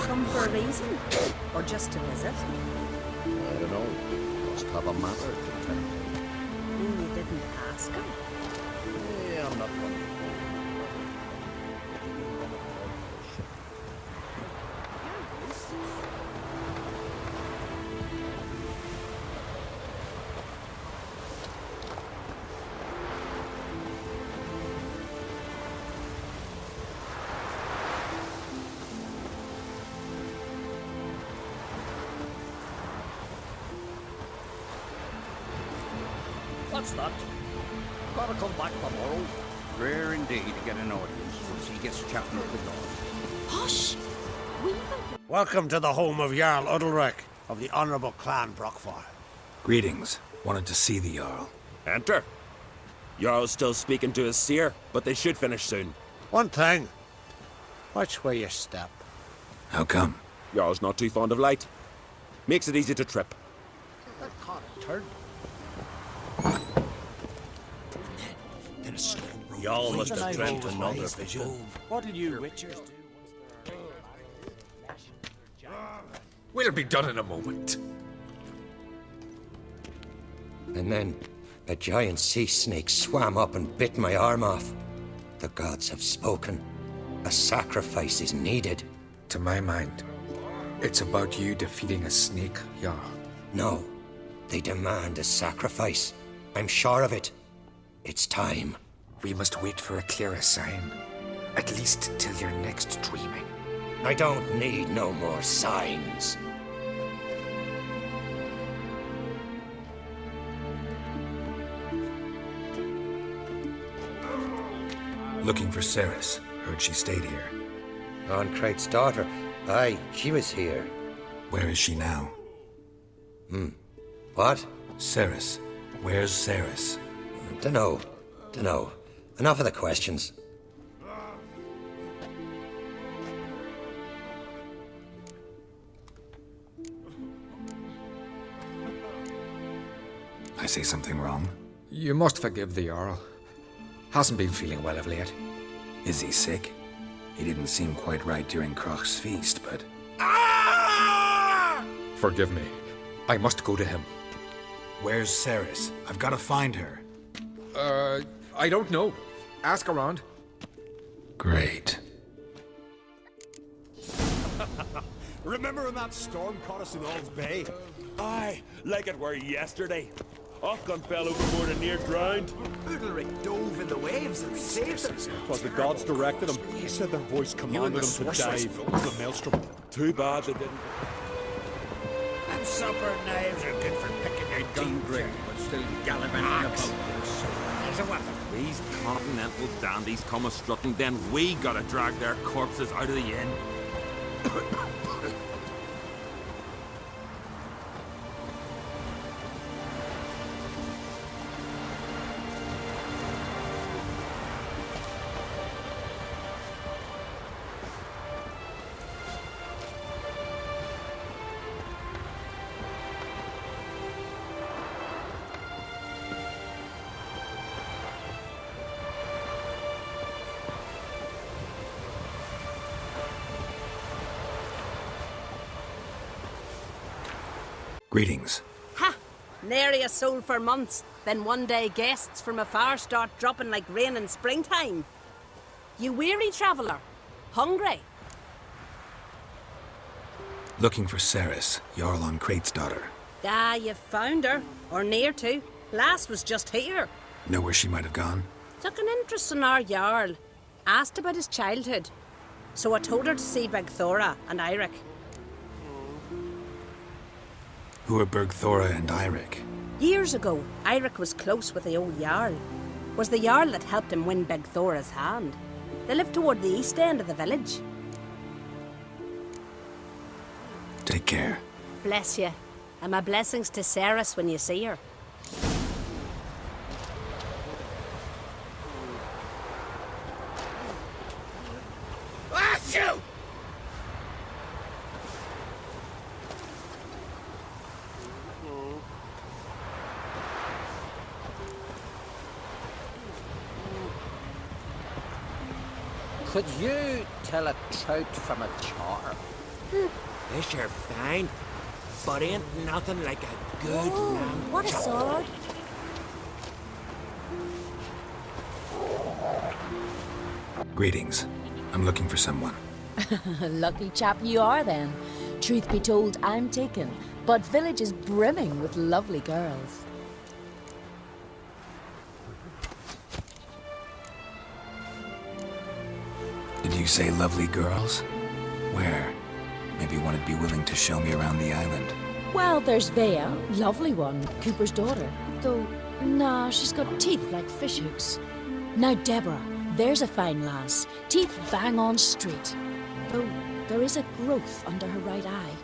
Come for a reason? Or just to visit? I don't know. Must have a matter to tell. You didn't ask him? Yeah, I'm not one. What's that? Gotta come back tomorrow. Rare indeed to get an audience when she gets chatting at the door. Hush! Welcome to the home of Jarl Udalric of the Honourable Clan Brockfar. Greetings. Wanted to see the Jarl. Enter. Jarl's still speaking to his seer, but they should finish soon. One thing. Watch where you step. How come? Jarl's not too fond of light. Makes it easy to trip. That caught a turn. Y'all must have dreamt another vision. What'll you witchers do? We'll be done in a moment. And then a giant sea snake swam up and bit my arm off. The gods have spoken. A sacrifice is needed. To my mind, it's about you defeating a snake, Jarl. No, they demand a sacrifice. I'm sure of it. It's time. We must wait for a clearer sign. At least till your next dreaming. I don't need no more signs. Looking for Ceres. Heard she stayed here. Crate's daughter. Aye, she was here. Where is she now? What? Ceres. Where's Ceres? Dunno. Enough of the questions. I say something wrong? You must forgive the Jarl. Hasn't been feeling well of late. Is he sick? He didn't seem quite right during Croc's feast, but... Forgive me. I must go to him. Where's Ceres? I've got to find her. I don't know. Ask around. Great. Remember when that storm caught us in Old Bay? Aye, like it were yesterday. Ofcom fell overboard and near drowned. Udalric dove in the waves and saved them. But the gods directed him. He said their voice commanded him to dive into the maelstrom. Too bad they didn't. And supper knives are good for picking your teeth, but still gallivanting about. As a weapon. These continental dandies come a-strutting, then we gotta drag their corpses out of the inn. Greetings. Ha! Nary a soul for months. Then one day guests from afar start dropping like rain in springtime. You weary traveller? Hungry? Looking for Ceres, Jarl on Crate's daughter. Ah, you've found her. Or near to. Last was just here. Know where she might have gone? Took an interest in our Jarl. Asked about his childhood. So I told her to see Bergthora and Eirik. Who are Bergthora and Eirik? Years ago, Eirik was close with the old Jarl. Was the Jarl that helped him win Bergthora's hand. They lived toward the east end of the village. Take care. Bless you. And my blessings to Ceres when you see her. Achoo! Could you tell a trout from a char? This you're fine, but ain't nothing like a good lamb What a chop. sword. Greetings. I'm looking for someone. Lucky chap you are then. Truth be told, I'm taken, but village is brimming with lovely girls. Did you say lovely girls? Where? Maybe one would be willing to show me around the island. Well, there's Vea, lovely one, Cooper's daughter. Though, nah, she's got teeth like fishhooks. Now Deborah, there's a fine lass, teeth bang on straight. Though there is a growth under her right eye.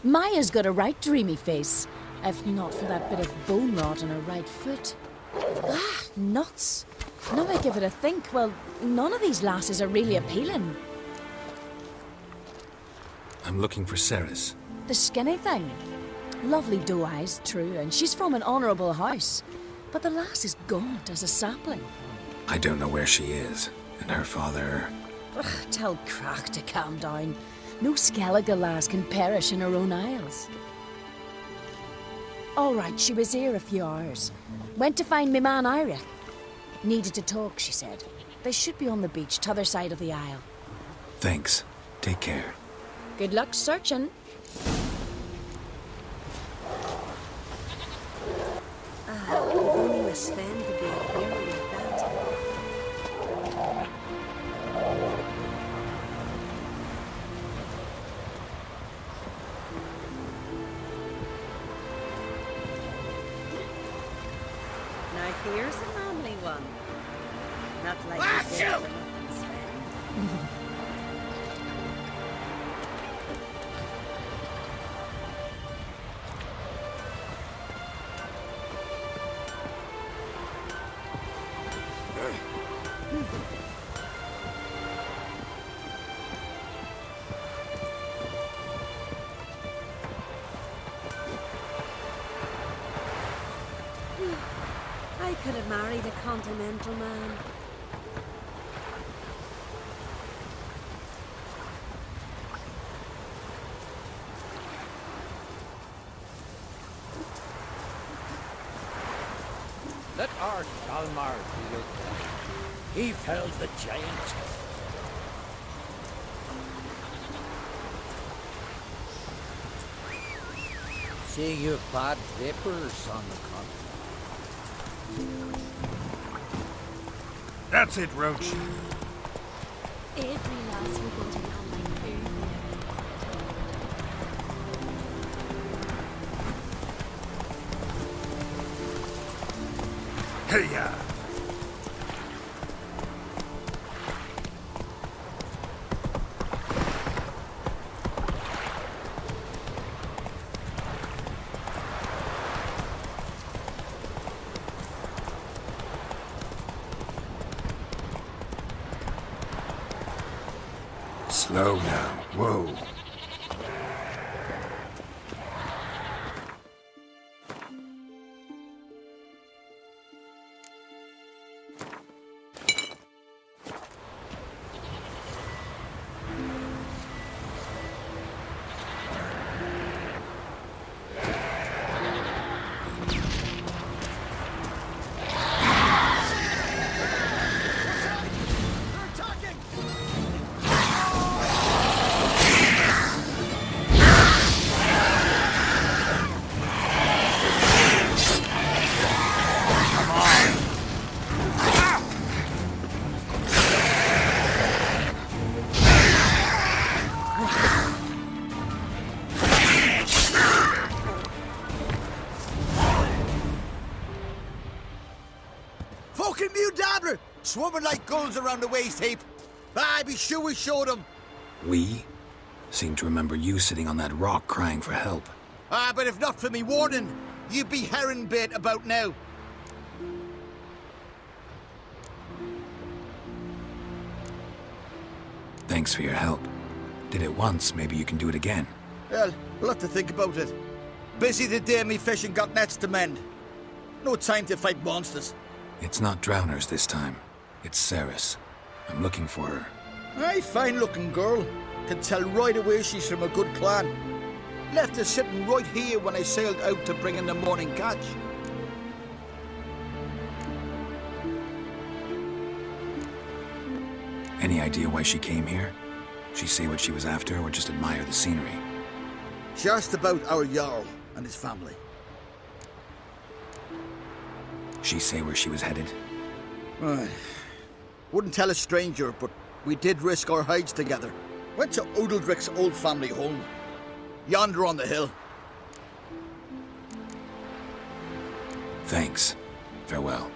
Maya's got a right dreamy face, if not for that bit of bone rot in her right foot. Ah, nuts. Now I give it a think, well, none of these lasses are really appealing. I'm looking for Ceres. The skinny thing. Lovely doe eyes, true, and she's from an honourable house. But the lass is gaunt as a sapling. I don't know where she is, and her father... Ugh, tell Crack to calm down. No Skellige lass can perish in her own isles. All right, she was here a few hours. Went to find me man Iric. Needed to talk, she said. They should be on the beach, t'other side of the isle. Thanks. Take care. Good luck searching. If only Miss Sven could be up here like that. Now here's a manly one. Not like this for nothing, Sven. I could have married a continental man. Let our Dalmar be your guide. He felled the giant. See you bad vapors on the continent. That's it, Roach. Every lass will go to online food. Hey-ya! Slow now. Whoa. Fucking mute dabbler! Swarming like gulls around the waist heap. I be sure we showed them. We? Seem to remember you sitting on that rock crying for help. But if not for me warning, you'd be herring bait about now. Thanks for your help. Did it once, maybe you can do it again. Well, we'll have to think about it. Busy the day me fishing got nets to mend. No time to fight monsters. It's not drowners this time. It's Ceres. I'm looking for her. Aye, fine looking girl. Can tell right away she's from a good clan. Left her sitting right here when I sailed out to bring in the morning catch. Any idea why she came here? She say what she was after, or just admire the scenery? She asked about our Jarl and his family. She say where she was headed? Right. Wouldn't tell a stranger, but we did risk our hides together. Went to Udaldric's old family home. Yonder on the hill. Thanks. Farewell.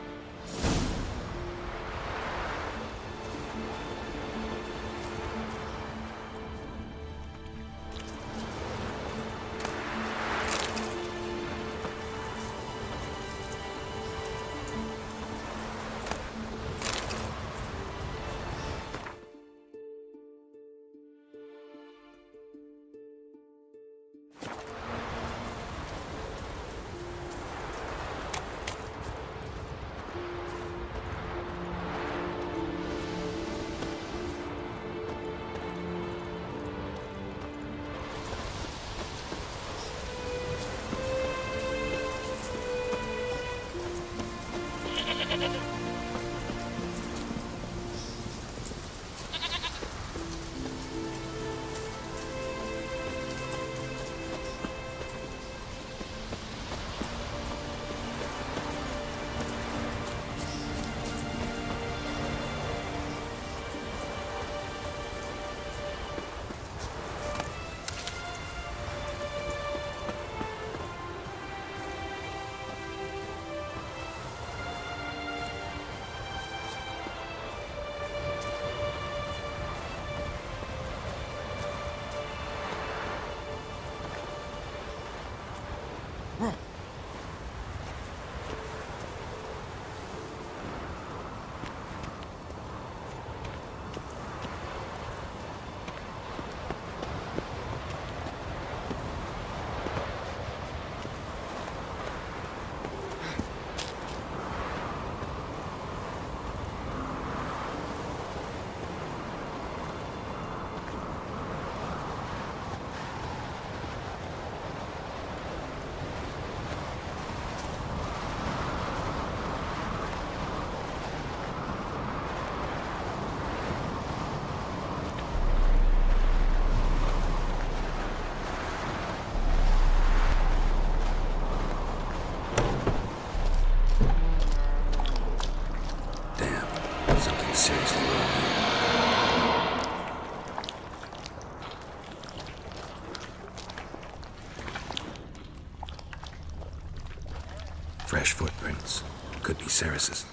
Fresh footprints. Could be Ceres's.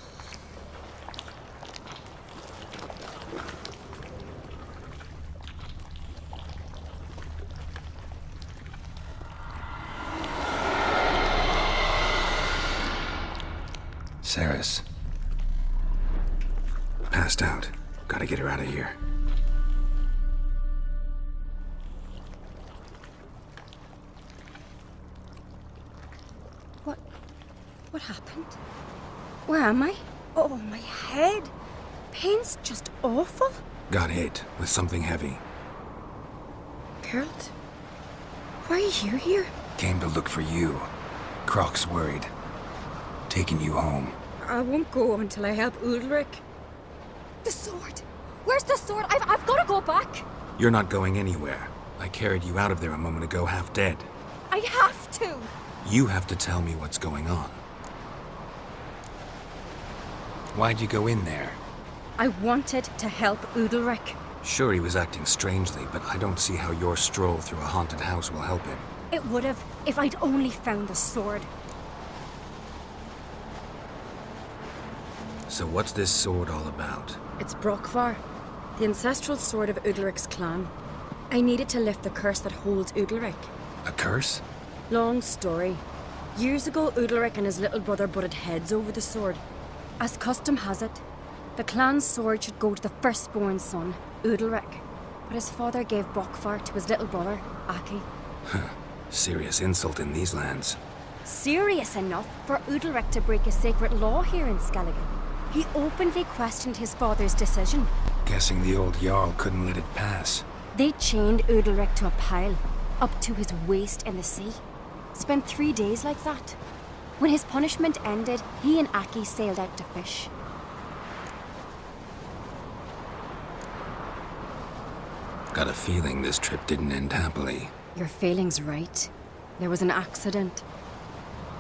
Ceres. Passed out. Gotta get her out of here. What happened? Where am I? Oh, my head. Pain's just awful. Got hit with something heavy. Geralt? Why are you here? Came to look for you. Croc's worried. Taking you home. I won't go until I help Udalric. The sword! Where's the sword? I've got to go back! You're not going anywhere. I carried you out of there a moment ago, half dead. I have to! You have to tell me what's going on. Why'd you go in there? I wanted to help Udalric. Sure, he was acting strangely, but I don't see how your stroll through a haunted house will help him. It would have, if I'd only found the sword. So what's this sword all about? It's Brokvar, the ancestral sword of Udalric's clan. I needed to lift the curse that holds Udalric. A curse? Long story. Years ago, Udalric and his little brother butted heads over the sword. As custom has it, the clan's sword should go to the firstborn son, Udalric. But his father gave Brokvar to his little brother, Aki. Serious insult in these lands. Serious enough for Udalric to break a sacred law here in Skellige. He openly questioned his father's decision. Guessing the old Jarl couldn't let it pass. They chained Udalric to a pile, up to his waist in the sea. Spent 3 days like that. When his punishment ended, he and Aki sailed out to fish. Got a feeling this trip didn't end happily. Your feeling's right. There was an accident.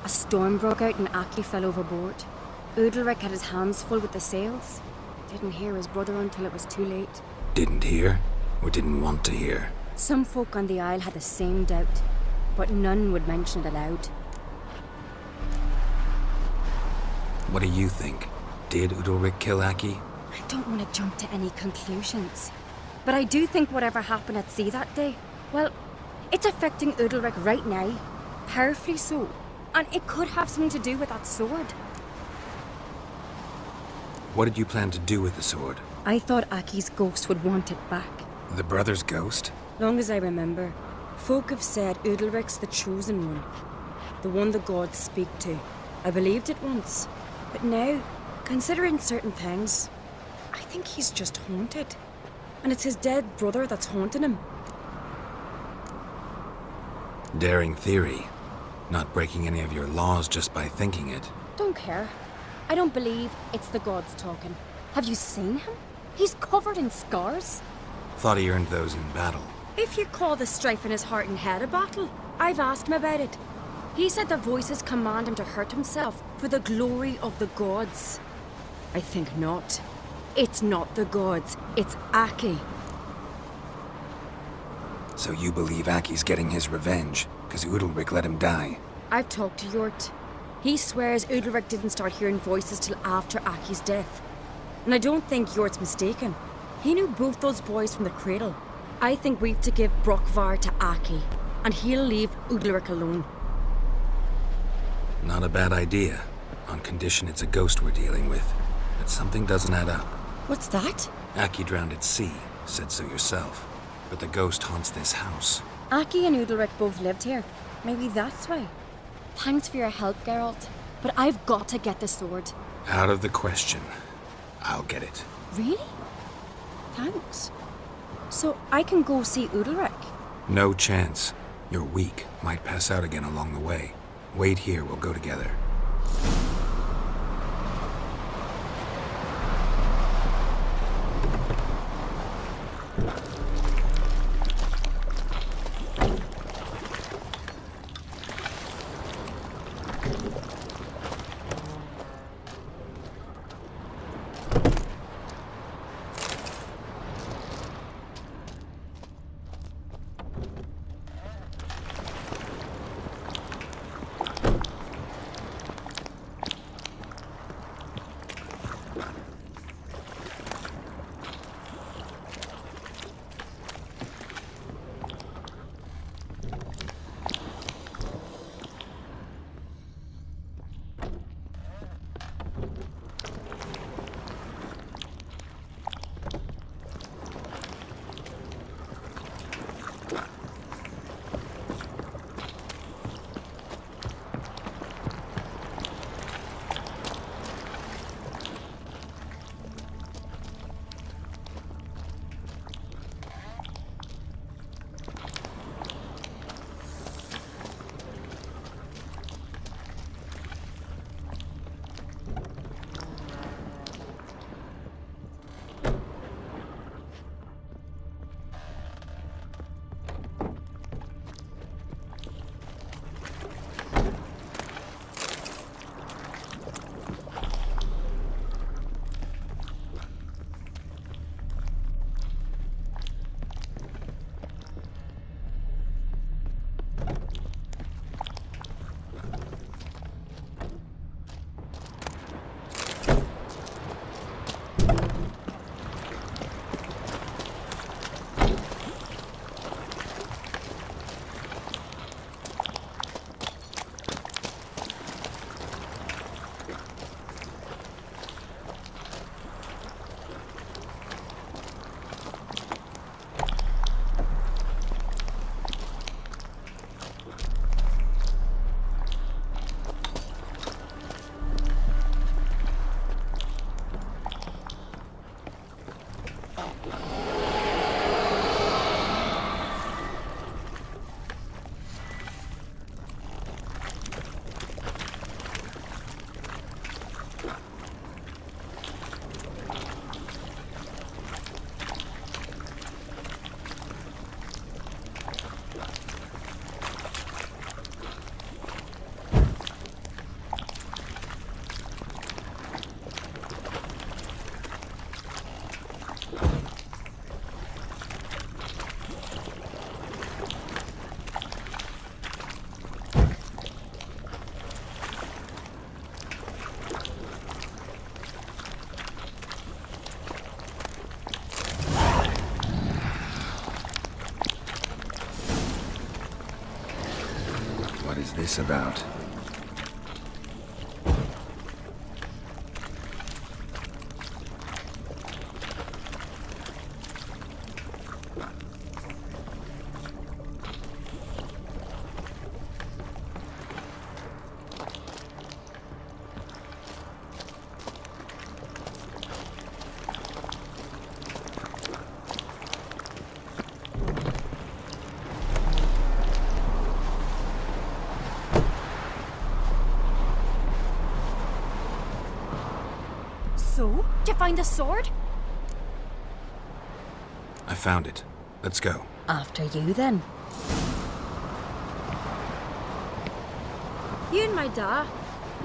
A storm broke out and Aki fell overboard. Udalric had his hands full with the sails. Didn't hear his brother until it was too late. Didn't hear? Or didn't want to hear? Some folk on the Isle had the same doubt, but none would mention it aloud. What do you think? Did Udalric kill Aki? I don't want to jump to any conclusions. But I do think whatever happened at sea that day, well, it's affecting Udalric right now. Powerfully so. And it could have something to do with that sword. What did you plan to do with the sword? I thought Aki's ghost would want it back. The brother's ghost? Long as I remember, folk have said Udalric's the chosen one. The one the gods speak to. I believed it once. But now, considering certain things, I think he's just haunted. And it's his dead brother that's haunting him. Daring theory. Not breaking any of your laws just by thinking it. Don't care. I don't believe it's the gods talking. Have you seen him? He's covered in scars. Thought he earned those in battle. If you call the strife in his heart and head a battle, I've asked him about it. He said the voices command him to hurt himself for the glory of the gods. I think not. It's not the gods, it's Aki. So you believe Aki's getting his revenge, because Udalric let him die? I've talked to Yort. He swears Udalric didn't start hearing voices till after Aki's death. And I don't think Yort's mistaken. He knew both those boys from the cradle. I think we've to give Brokvar to Aki, and he'll leave Udalric alone. Not a bad idea, on condition it's a ghost we're dealing with. But something doesn't add up. What's that? Aki drowned at sea, said so yourself. But the ghost haunts this house. Aki and Udalric both lived here. Maybe that's why. Thanks for your help, Geralt. But I've got to get the sword. Out of the question. I'll get it. Really? Thanks. So I can go see Udalric? No chance. You're weak. Might pass out again along the way. Wait here, we'll go together. this about? So, did you find the sword? I found it. Let's go. After you, then. You and my da,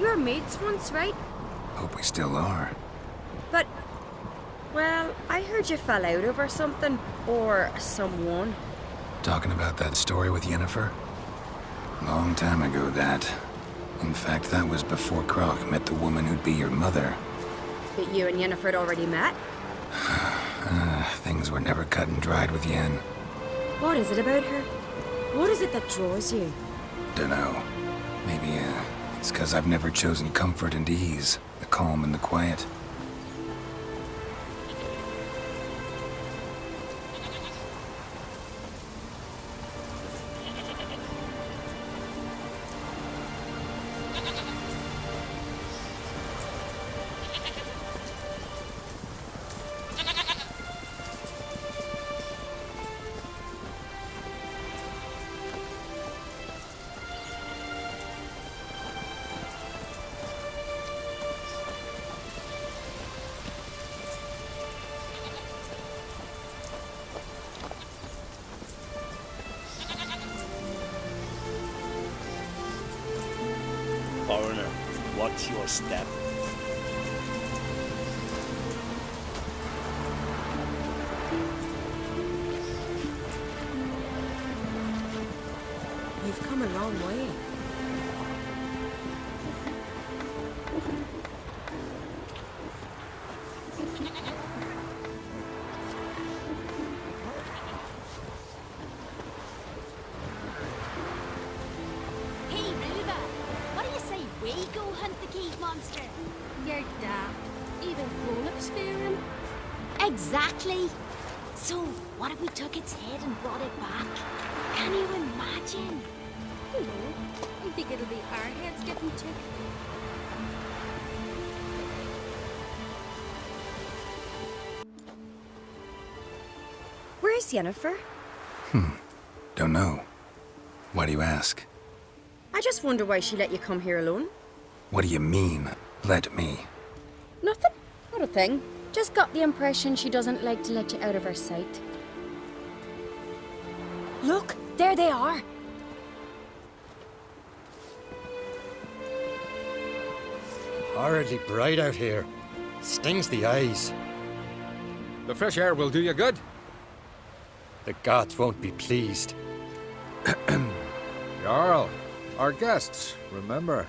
you were mates once, right? Hope we still are. But, well, I heard you fell out over something. Or someone. Talking about that story with Yennefer? Long time ago, that. In fact, that was before Croc met the woman who'd be your mother. But you and Yennefer had already met? Things were never cut and dried with Yen. What is it about her? What is it that draws you? Dunno. Maybe, it's 'cause I've never chosen comfort and ease, the calm and the quiet. Foreigner, watch your step. You've come a long way. Hey, Ruva, what do you say we go hunt the cave monster? You're daft. Even grown-ups fear him. Exactly. So, what if we took its head and brought it back? Can you imagine? No, I think it'll be our heads getting took. Where's Yennefer? Don't know. Why do you ask? I just wonder why she let you come here alone. What do you mean, let me? Nothing. Not a thing. Just got the impression she doesn't like to let you out of her sight. Look, there they are. Horridly bright out here. Stings the eyes. The fresh air will do you good. The gods won't be pleased. Jarl, our guests, remember.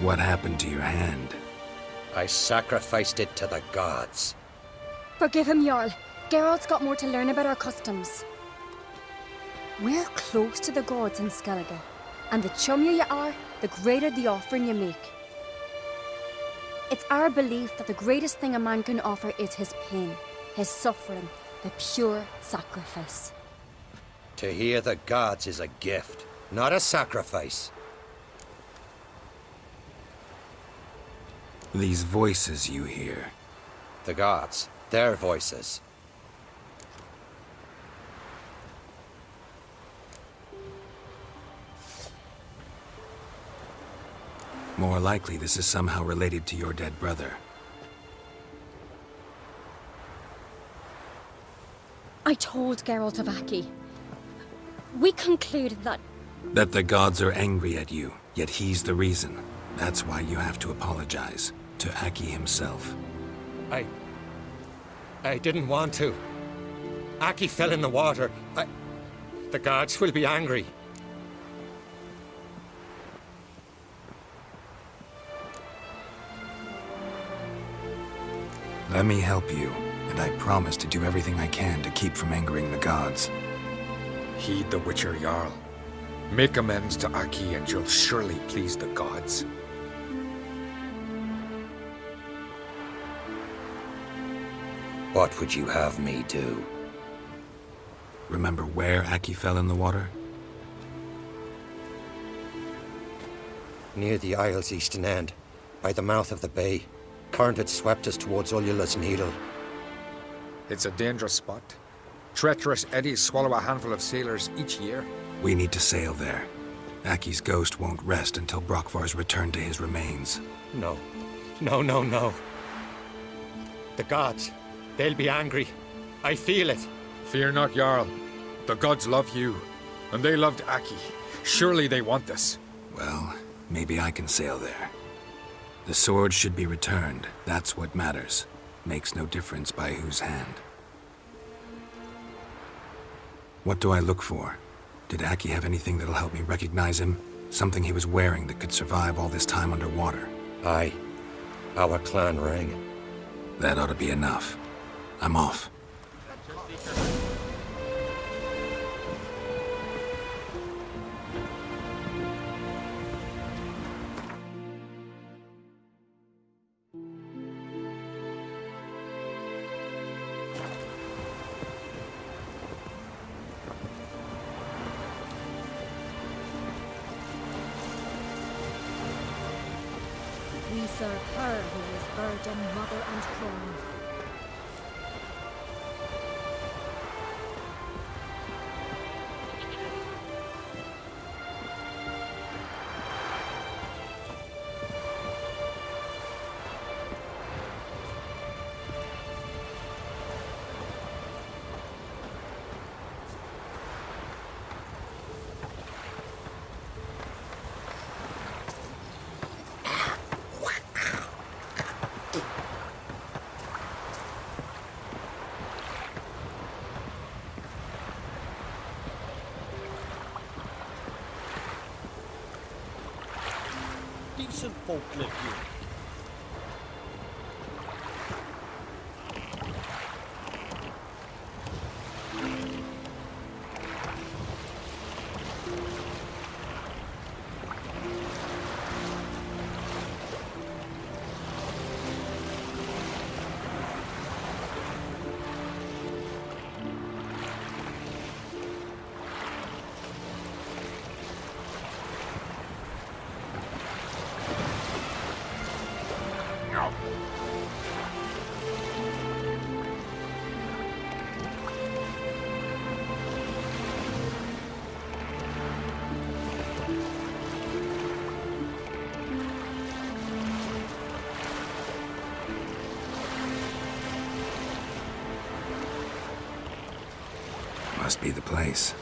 What happened to your hand? I sacrificed it to the gods. Forgive him, Jarl. Geralt's got more to learn about our customs. We're close to the gods in Skellige, and the chummier you are, the greater the offering you make. It's our belief that the greatest thing a man can offer is his pain, his suffering, the pure sacrifice. To hear the gods is a gift, not a sacrifice. These voices you hear. The gods, their voices. More likely this is somehow related to your dead brother. I told Geralt of Aki. We concluded that... That the gods are angry at you, yet he's the reason. That's why you have to apologize. To Aki himself. I didn't want to. Aki fell in the water. The gods will be angry. Let me help you, and I promise to do everything I can to keep from angering the gods. Heed the Witcher Jarl. Make amends to Aki and you'll surely please the gods. What would you have me do? Remember where Aki fell in the water? Near the Isle's eastern end, by the mouth of the bay. Current had swept us towards Ullula's Needle. It's a dangerous spot. Treacherous eddies swallow a handful of sailors each year. We need to sail there. Aki's ghost won't rest until Brokvar's returned to his remains. No. No. The gods, they'll be angry. I feel it. Fear not, Jarl. The gods love you, and they loved Aki. Surely they want this. Well, maybe I can sail there. The sword should be returned. That's what matters. Makes no difference by whose hand. What do I look for? Did Aki have anything that'll help me recognize him? Something he was wearing that could survive all this time underwater? Aye. Our clan ring. That ought to be enough. I'm off. We serve her who is virgin, mother, and throne. Decent folk live here. Must be the place.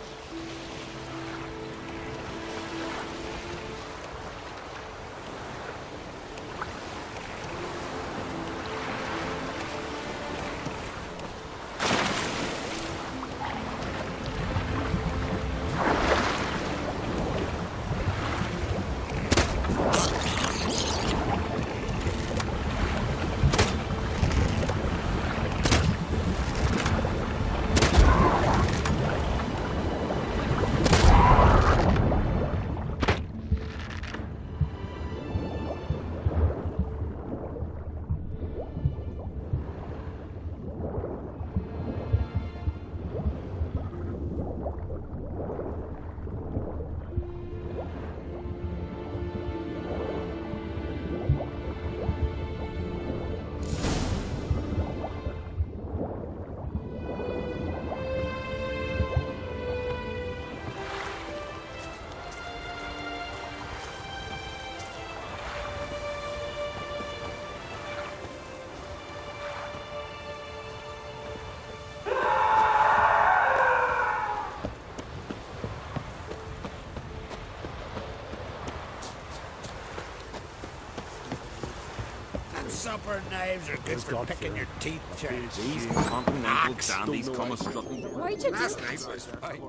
Supper knives are good for picking your teeth, chaps. These continental dandies come a strutting. Why'd you do Last that? night was fine.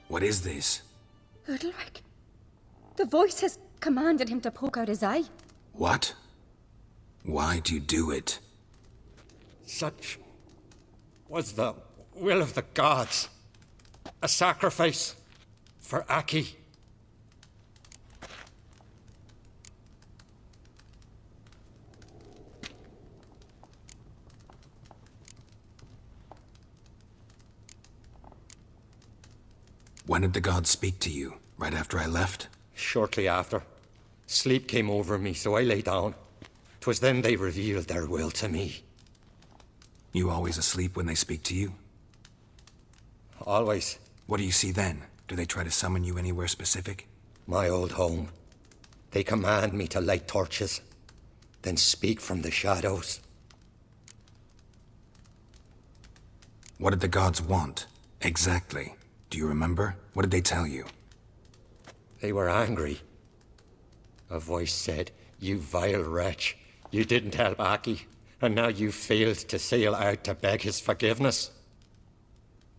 What is this? Udalric. The voice has commanded him to poke out his eye. What? Why'd you do it? Such was the will of the gods. A sacrifice for Aki. When did the gods speak to you? Right after I left? Shortly after. Sleep came over me, so I lay down. 'Twas then they revealed their will to me. You always asleep when they speak to you? Always. What do you see then? Do they try to summon you anywhere specific? My old home. They command me to light torches, then speak from the shadows. What did the gods want? Exactly. Do you remember? What did they tell you? They were angry. A voice said, "You vile wretch. You didn't help Aki, and now you failed to sail out to beg his forgiveness.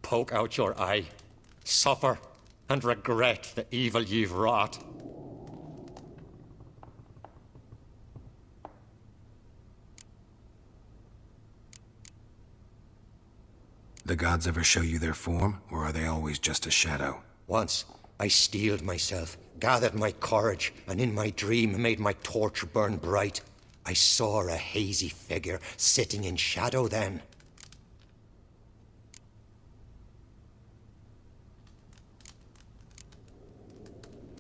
Poke out your eye, suffer, and regret the evil you've wrought." The gods ever show you their form, or are they always just a shadow? Once, I steeled myself, gathered my courage, and in my dream made my torch burn bright. I saw a hazy figure sitting in shadow then.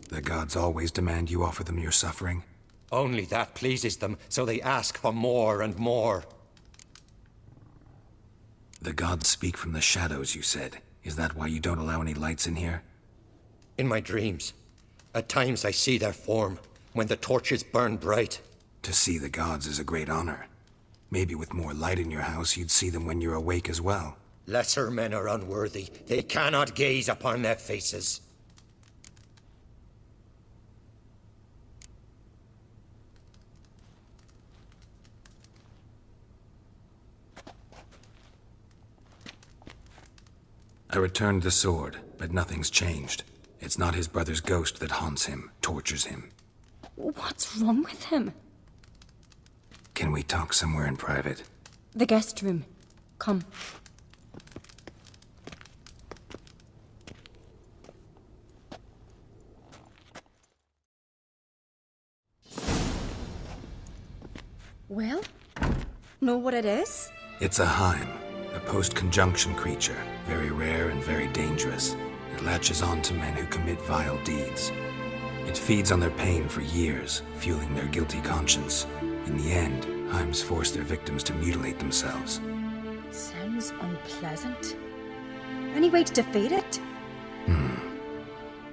The gods always demand you offer them your suffering? Only that pleases them, so they ask for more and more. The gods speak from the shadows, you said. Is that why you don't allow any lights in here? In my dreams. At times I see their form, when the torches burn bright. To see the gods is a great honor. Maybe with more light in your house, you'd see them when you're awake as well. Lesser men are unworthy. They cannot gaze upon their faces. I returned the sword, but nothing's changed. It's not his brother's ghost that haunts him, tortures him. What's wrong with him? Can we talk somewhere in private? The guest room. Come. Well, know what it is? It's a Heim, a post-conjunction creature, very rare and very dangerous. It latches on to men who commit vile deeds. It feeds on their pain for years, fueling their guilty conscience. In the end, Heims force their victims to mutilate themselves. Sounds unpleasant. Any way to defeat it?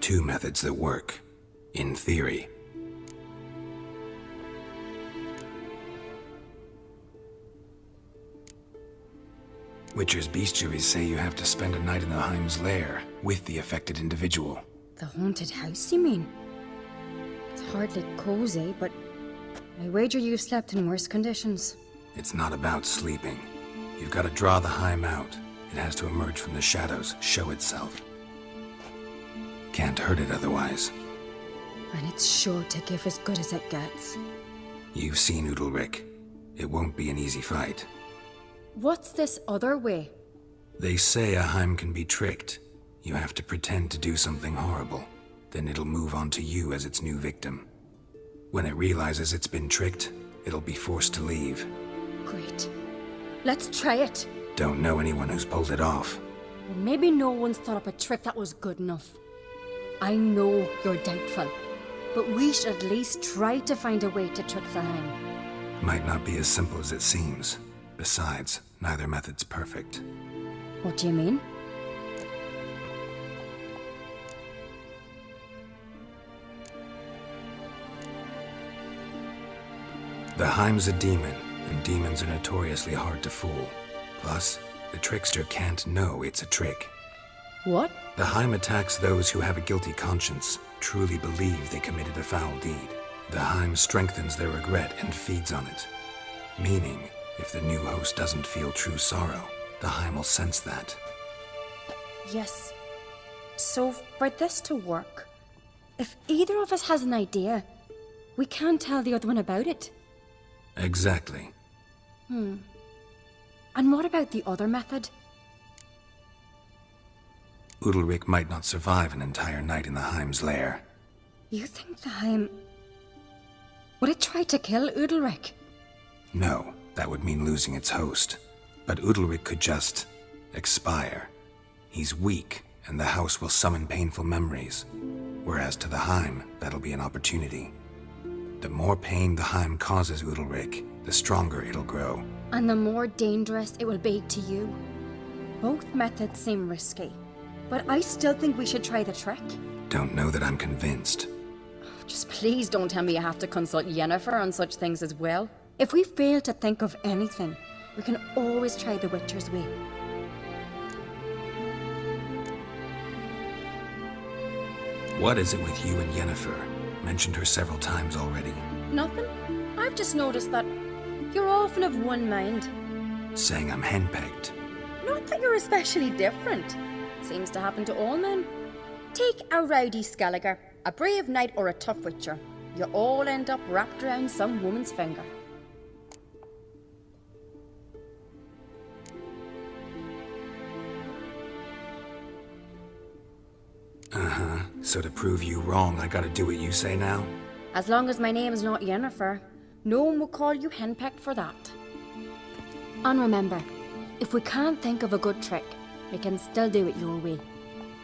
Two methods that work. In theory. Witcher's bestiaries say you have to spend a night in the Heim's lair with the affected individual. The haunted house, you mean? It's hardly cozy, but I wager you've slept in worse conditions. It's not about sleeping. You've got to draw the Heim out. It has to emerge from the shadows, show itself. Can't hurt it otherwise. And it's sure to give as good as it gets. You've seen Udalric. It won't be an easy fight. What's this other way? They say a Heim can be tricked. You have to pretend to do something horrible. Then it'll move on to you as its new victim. When it realizes it's been tricked, it'll be forced to leave. Great. Let's try it. Don't know anyone who's pulled it off. Well, maybe no one's thought up a trick that was good enough. I know you're doubtful, but we should at least try to find a way to trick the Heim. Might not be as simple as it seems. Besides, neither method's perfect. What do you mean? The Heim's a demon, and demons are notoriously hard to fool. Plus, the trickster can't know it's a trick. What? The Heim attacks those who have a guilty conscience, truly believe they committed a foul deed. The Heim strengthens their regret and feeds on it. Meaning, if the new host doesn't feel true sorrow, the Heim will sense that. Yes. So, for this to work, if either of us has an idea, we can't tell the other one about it. Exactly. I'm And what about the other method? Udalric might not survive an entire night in the Heim's lair. You think the Heim... would it try to kill Udalric? No, that would mean losing its host. But Udalric could just... expire. He's weak, and the house will summon painful memories. Whereas to the Heim, that'll be an opportunity. The more pain the Heim causes Udalric, the stronger it'll grow. And the more dangerous it will be to you. Both methods seem risky, but I still think we should try the trick. Don't know that I'm convinced. Just please don't tell me you have to consult Yennefer on such things as well. If we fail to think of anything, we can always try the Witcher's way. What is it with you and Yennefer? Mentioned her several times already. Nothing. I've just noticed that you're often of one mind. Saying I'm henpecked. Not that you're especially different. Seems to happen to all men. Take a rowdy Skelliger, a brave knight or a tough witcher. You all end up wrapped around some woman's finger. Uh-huh. So to prove you wrong, I gotta do what you say now? As long as my name is not Yennefer, no one will call you henpecked for that. And remember, if we can't think of a good trick, we can still do it your way.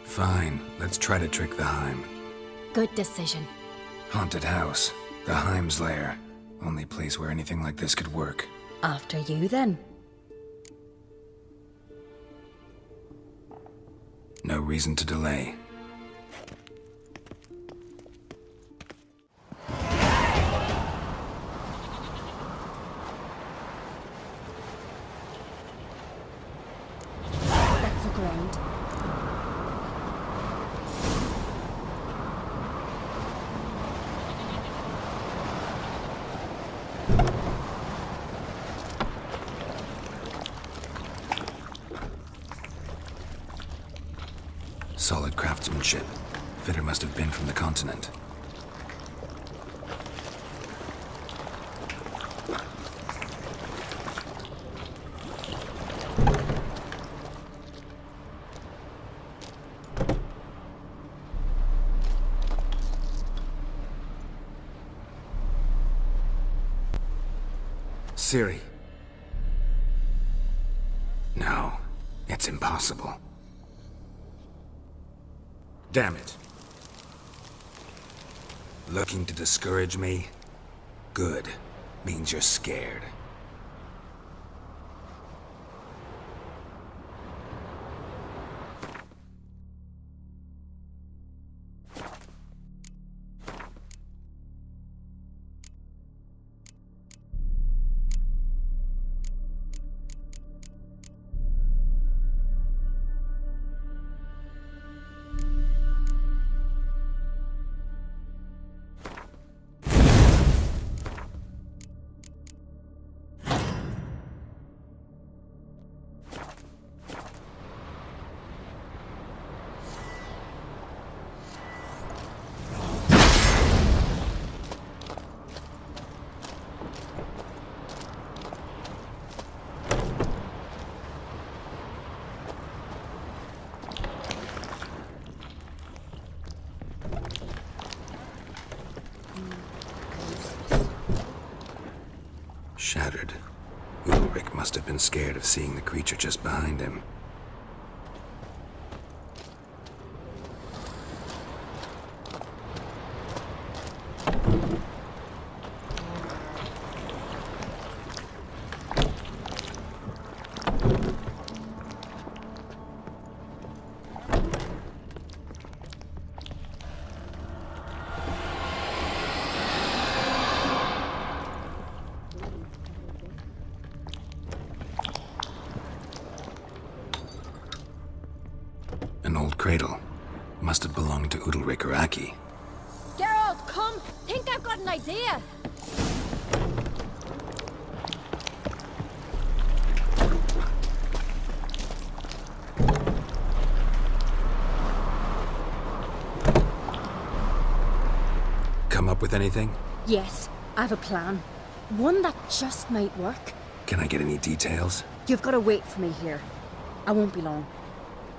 Fine, let's try to trick the Heim. Good decision. Haunted house. The Heim's lair. Only place where anything like this could work. After you, then. No reason to delay. That's the ground. Solid craftsmanship. Fitter must have been from the continent. Ciri. No, it's impossible. Damn it. Looking to discourage me? Good. Means you're scared. Shattered. Udalric must have been scared of seeing the creature just behind him. An old cradle. Must have belonged to Udalric or Aki. Geralt, come! Think I've got an idea! Come up with anything? Yes, I have a plan. One that just might work. Can I get any details? You've got to wait for me here. I won't be long.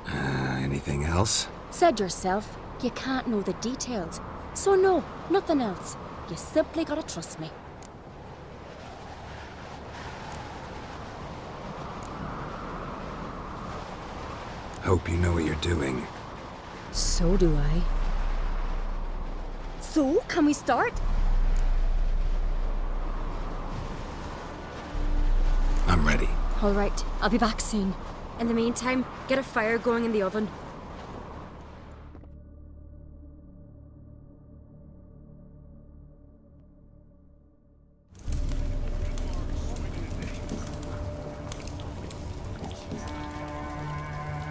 Anything else? Said yourself, you can't know the details. So no, nothing else. You simply gotta trust me. Hope you know what you're doing. So do I. So, can we start? I'm ready. All right, I'll be back soon. In the meantime, get a fire going in the oven.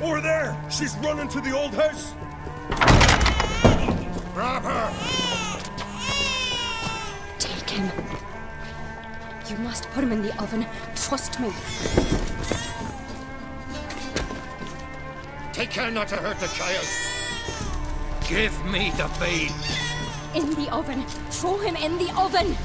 Over there! She's running to the old house! Grab her! Take him. You must put him in the oven. Trust me. Take care not to hurt the child. Give me the babe. In the oven. Throw him in the oven.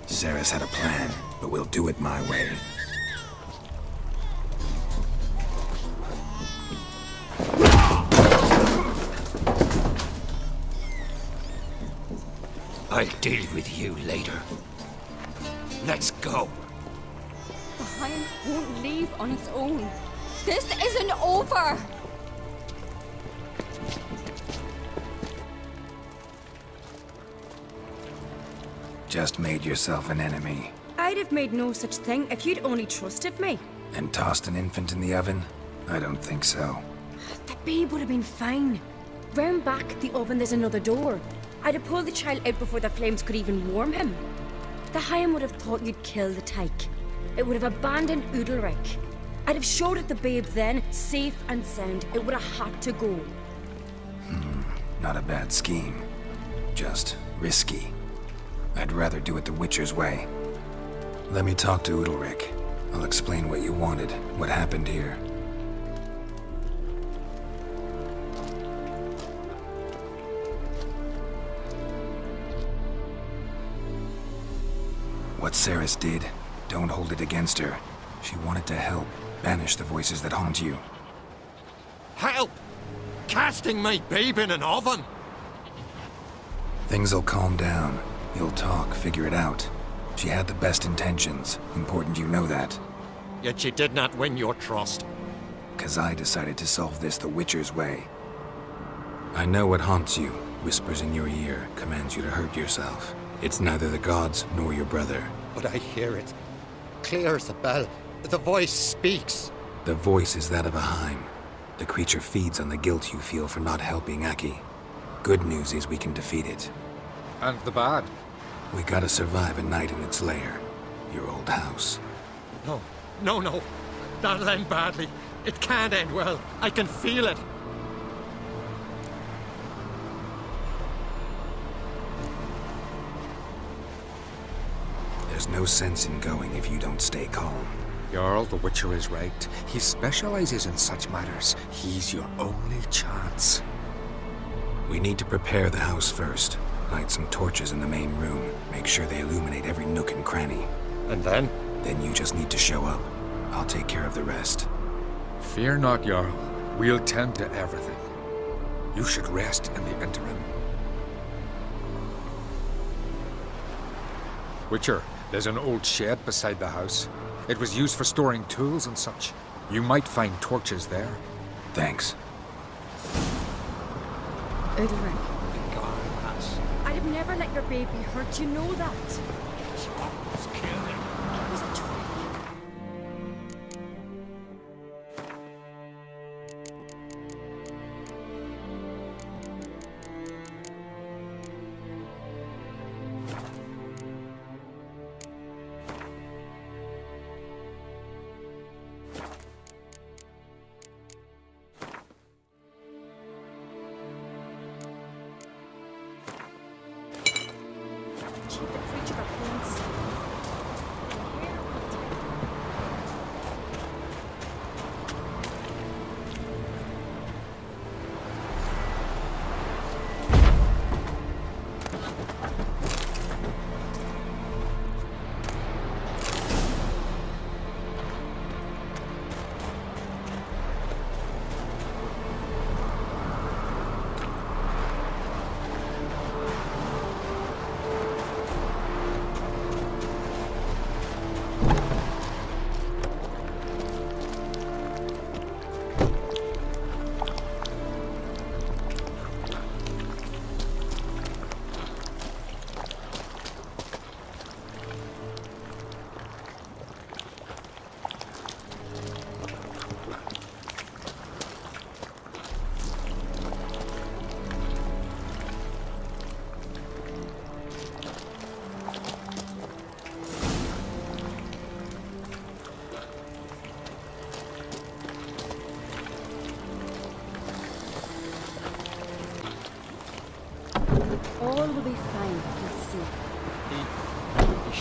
Sarah's had a plan, but we'll do it my way. I'll deal with you later. Let's go. The hind won't leave on its own. This isn't over. Just made yourself an enemy. I'd have made no such thing if you'd only trusted me. And tossed an infant in the oven? I don't think so. The babe would have been fine. Round back the oven there's another door. I'd have pulled the child out before the flames could even warm him. The Higham would have thought you'd kill the tyke. It would have abandoned Udalric. I'd have showed it the babe then, safe and sound. It would have had to go. Not a bad scheme. Just risky. I'd rather do it the Witcher's way. Let me talk to Udalric. I'll explain what you wanted, what happened here. What Ceres did, don't hold it against her. She wanted to help, banish the voices that haunt you. Help! Casting my babe in an oven! Things'll calm down. You'll talk, figure it out. She had the best intentions. Important you know that. Yet she did not win your trust. 'Cause I decided to solve this the Witcher's way. I know what haunts you, whispers in your ear, commands you to hurt yourself. It's neither the gods nor your brother. But I hear it. Clear as a bell. The voice speaks. The voice is that of a Heim. The creature feeds on the guilt you feel for not helping Aki. Good news is we can defeat it. And the bad? We gotta survive a night in its lair. Your old house. No, no, no. That'll end badly. It can't end well. I can feel it. There's no sense in going if you don't stay calm. Jarl, the Witcher is right. He specializes in such matters. He's your only chance. We need to prepare the house first. Light some torches in the main room. Make sure they illuminate every nook and cranny. And then? Then you just need to show up. I'll take care of the rest. Fear not, Jarl. We'll tend to everything. You should rest in the interim. Witcher, there's an old shed beside the house. It was used for storing tools and such. You might find torches there. Thanks. Udalric. I'd have never let your baby hurt, you know that. Let's kill him. It was a trick. Cheat the creature that haunts. Where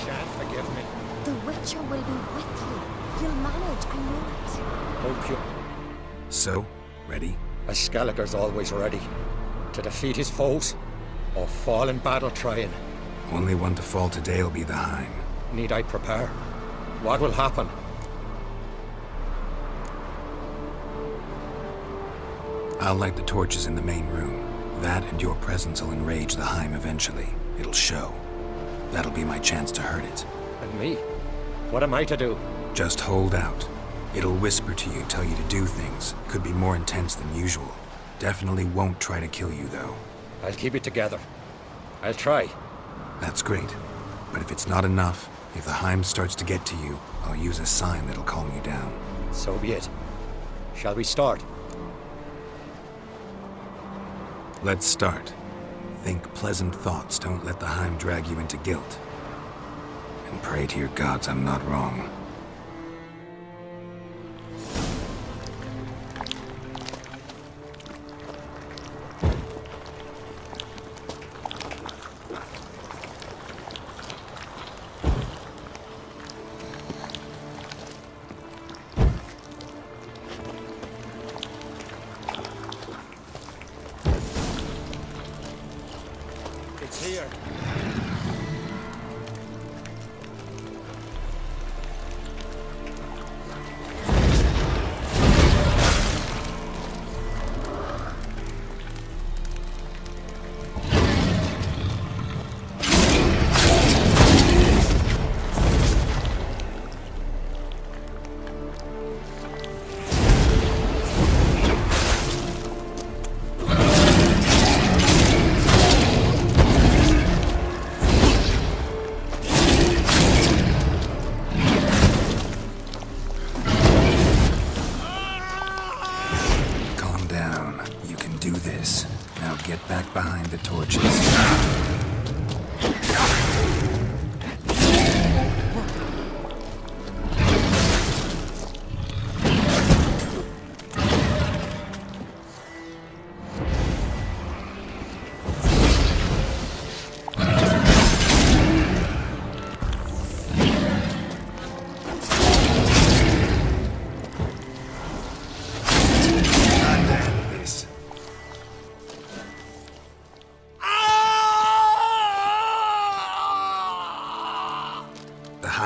shan't forgive me. The Witcher will be with you. You'll manage, I know it. Hope you... So, ready? A Skelliger's always ready. To defeat his foes, or fall in battle trying. Only one to fall today will be the Heim. Need I prepare? What will happen? I'll light the torches in the main room. That and your presence will enrage the Heim eventually. It'll show. That'll be my chance to hurt it. And me? What am I to do? Just hold out. It'll whisper to you, tell you to do things. Could be more intense than usual. Definitely won't try to kill you, though. I'll keep it together. I'll try. That's great. But if it's not enough, if the Heim starts to get to you, I'll use a sign that'll calm you down. So be it. Shall we start? Let's start. Think pleasant thoughts, don't let the Heim drag you into guilt. And pray to your gods I'm not wrong. It's here.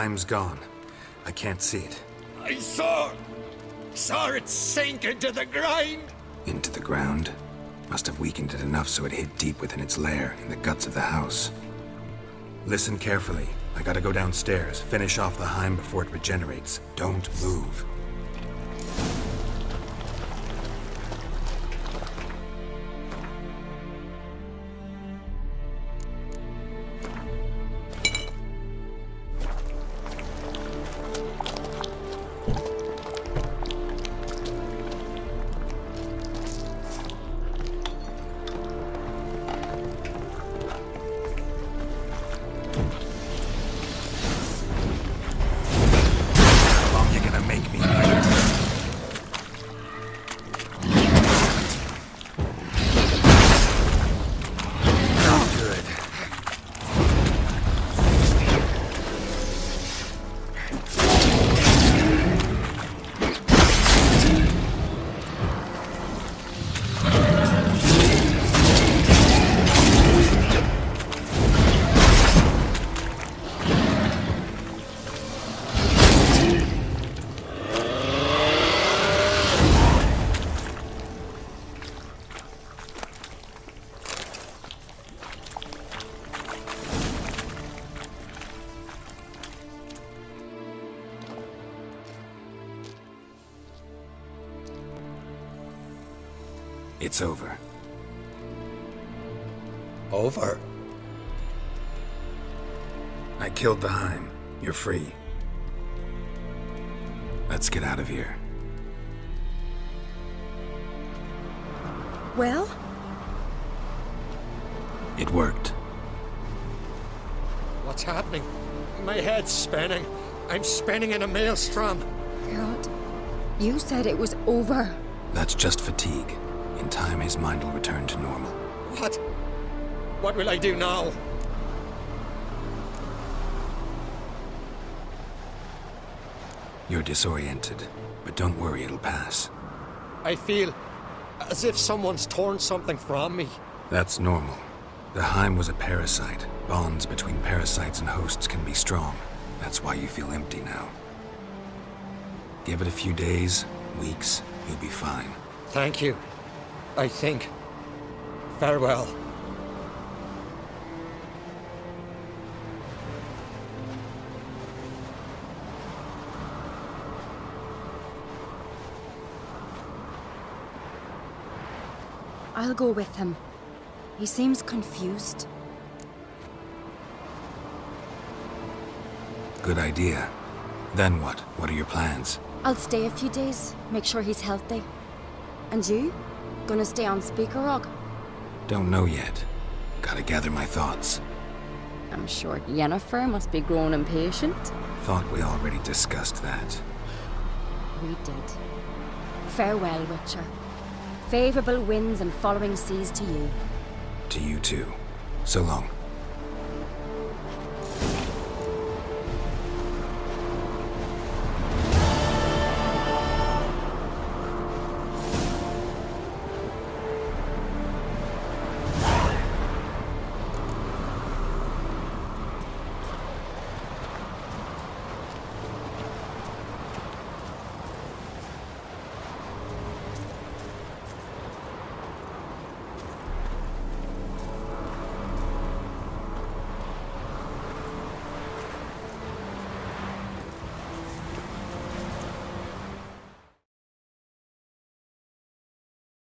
Time's gone. I can't see it. I saw it sink into the ground. Into the ground? Must have weakened it enough so it hid deep within its lair, in the guts of the house. Listen carefully. I gotta go downstairs, finish off the Heim before it regenerates. Don't move. It's over. Over? I killed the Heim. You're free. Let's get out of here. Well? It worked. What's happening? My head's spinning. I'm spinning in a maelstrom. God, you said it was over. That's just fatigue. In time, his mind will return to normal. What? What will I do now? You're disoriented, but don't worry, it'll pass. I feel as if someone's torn something from me. That's normal. The Heim was a parasite. Bonds between parasites and hosts can be strong. That's why you feel empty now. Give it a few days, weeks, you'll be fine. Thank you. I think. Farewell. I'll go with him. He seems confused. Good idea. Then what? What are your plans? I'll stay a few days, make sure he's healthy. And you? Gonna stay on Speaker Rock? Don't know yet. Gotta gather my thoughts. I'm sure Yennefer must be growing impatient. Thought we already discussed that. We did. Farewell, Witcher. Favourable winds and following seas to you. To you too. So long.